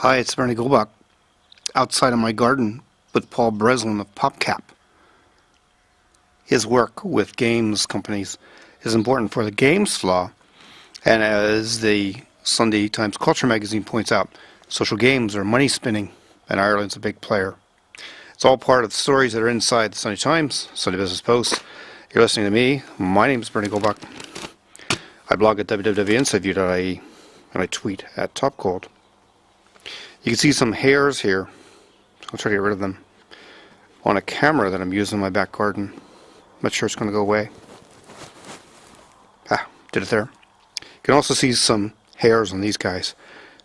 Hi, it's Bernie Goldbach, outside of my garden with Paul Breslin of PopCap. His work with games companies is important for the games flaw, and as the Sunday Times Culture magazine points out, social games are money spinning, and Ireland's a big player. It's all part of the stories that are inside the Sunday Times, Sunday Business Post. You're listening to me. My name is Bernie Goldbach. I blog at www.insideview.ie, and I tweet at topgold. You can see some hairs here. I'll try to get rid of them on a camera that I'm using in my back garden. I'm not sure it's going to go away. Did it there. You can also see some hairs on these guys.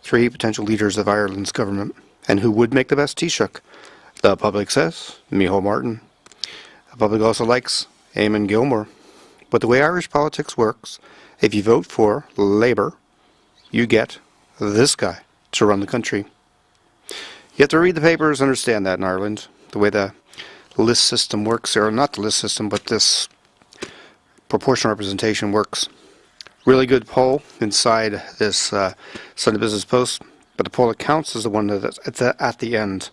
3 potential leaders of Ireland's government. And who would make the best Taoiseach? The public says Micheál Martin. The public also likes Eamon Gilmore. But the way Irish politics works, if you vote for Labour, you get this guy to run the country. You have to read the papers, understand that in Ireland, the way the list system works, or not the list system, but this proportional representation works. Really good poll inside this Sunday Business Post, but the poll that counts is the one that's at the end.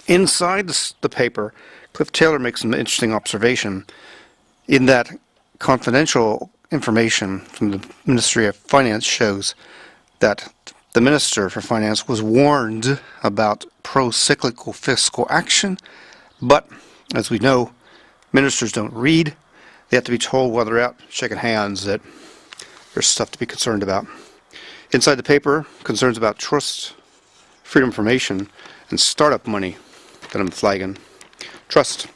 Inside the paper, Cliff Taylor makes an interesting observation in that confidential information from the Ministry of Finance shows that the Minister for Finance was warned about pro-cyclical fiscal action, but as we know, ministers don't read. They have to be told while they're out shaking hands that there's stuff to be concerned about. Inside the paper, concerns about trust, freedom of information, and startup money that I'm flagging. Trust.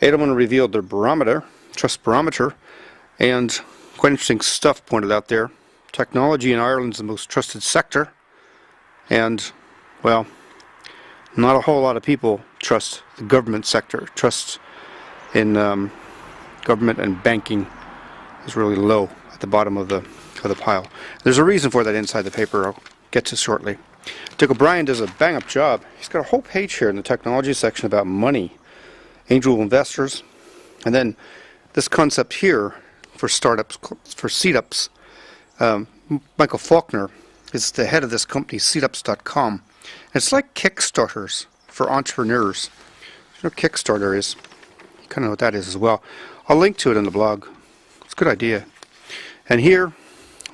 Edelman revealed their trust barometer, and quite interesting stuff pointed out there. Technology in Ireland's the most trusted sector, and, well, not a whole lot of people trust the government sector. Trust in government and banking is really low at the bottom of the pile. There's a reason for that inside the paper I'll get to shortly. Dick O'Brien does a bang-up job. He's got a whole page here in the technology section about money, angel investors, and then this concept here for startups, for seed-ups. Michael Faulkner is the head of this company, seedups.com. It's like Kickstarters for entrepreneurs. You know what Kickstarter is? You kind of know what that is as well. I'll link to it in the blog. It's a good idea. And here,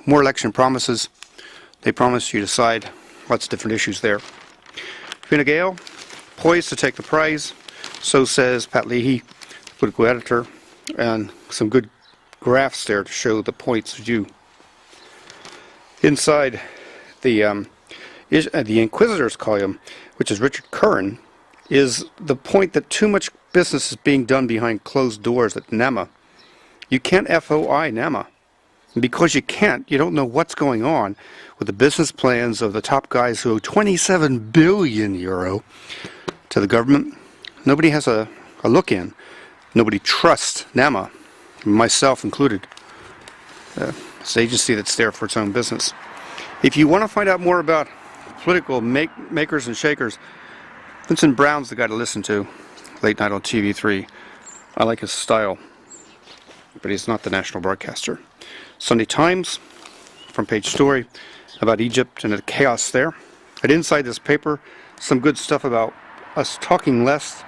more election promises. They promise you to decide lots of different issues there. Fine Gael, poised to take the prize. So says Pat Leahy, political editor, and some good graphs there to show the points of view. Inside the Inquisitor's column, which is Richard Curran, is the point that too much business is being done behind closed doors at NEMA. You can't FOI NEMA. And because you can't, you don't know what's going on with the business plans of the top guys who owe 27 billion euro to the government. Nobody has a look in. Nobody trusts NEMA, myself included. It's an agency that's there for its own business. If you want to find out more about political makers and shakers, Vincent Brown's the guy to listen to, late night on TV3. I like his style, but he's not the national broadcaster. Sunday Times, front page story about Egypt and the chaos there. And inside this paper, some good stuff about us talking less,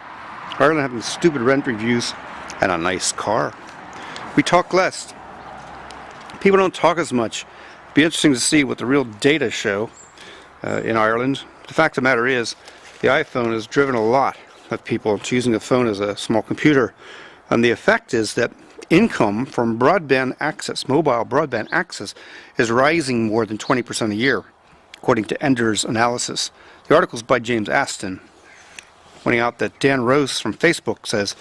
Ireland having stupid rent reviews, and a nice car. We talk less. People don't talk as much. It'd be interesting to see what the real data show in Ireland. The fact of the matter is, the iPhone has driven a lot of people to using the phone as a small computer. And the effect is that income from broadband access, mobile broadband access, is rising more than 20% a year, according to Ender's analysis. The article is by James Aston, pointing out that Dan Rose from Facebook says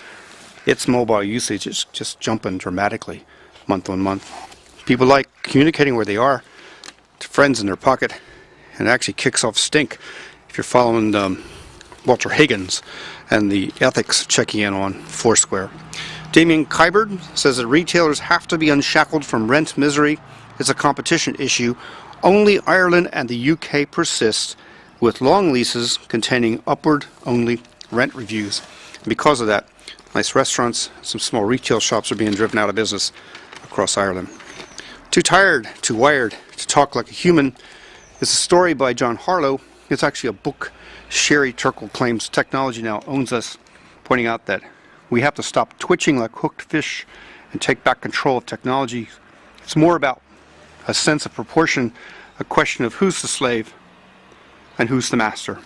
its mobile usage is just jumping dramatically month on month. People like communicating where they are to friends in their pocket, and it actually kicks off stink if you're following Walter Higgins and the ethics checking in on Foursquare. Damien Kyberd says that retailers have to be unshackled from rent misery. It's a competition issue. Only Ireland and the UK persist with long leases containing upward-only rent reviews. And because of that, nice restaurants, some small retail shops are being driven out of business across Ireland. Too tired, too wired to talk like a human It's a story by John Harlow. It's actually a book. Sherry Turkle claims technology now owns us, pointing out that we have to stop twitching like hooked fish and take back control of technology. It's more about a sense of proportion, a question of who's the slave and who's the master.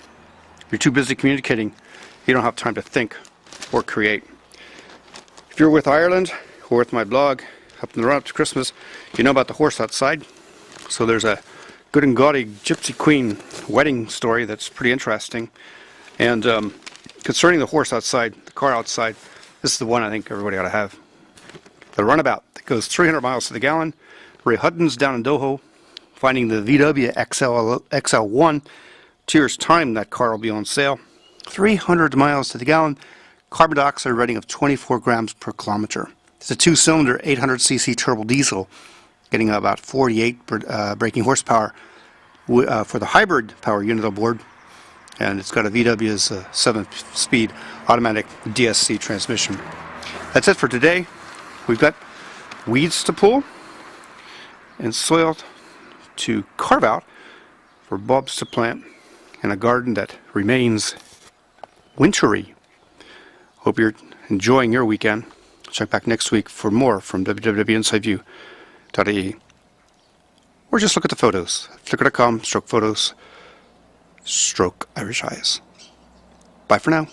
You're too busy communicating, you don't have time to think or create. If you're with Ireland or with my blog up in the run up to Christmas, you know about the horse outside. So there's a good and gaudy Gypsy Queen wedding story that's pretty interesting. And concerning the horse outside, the car outside, this is the one I think everybody ought to have. The runabout that goes 300 miles to the gallon. Ray Hutton's down in Doho, finding the VW XL1. 2 years' time, that car will be on sale. 300 miles to the gallon. Carbon dioxide rating of 24 grams per kilometer. It's a 2-cylinder 800cc turbo diesel, getting about 48 braking horsepower for the hybrid power unit on board. And it's got a VW's 7-speed automatic DSC transmission. That's it for today. We've got weeds to pull and soil to carve out for bulbs to plant in a garden that remains wintry. Hope you're enjoying your weekend. Check back next week for more from www.insideview.ie. Or just look at the photos. Flickr.com/photos/Irish Eyes. Bye for now.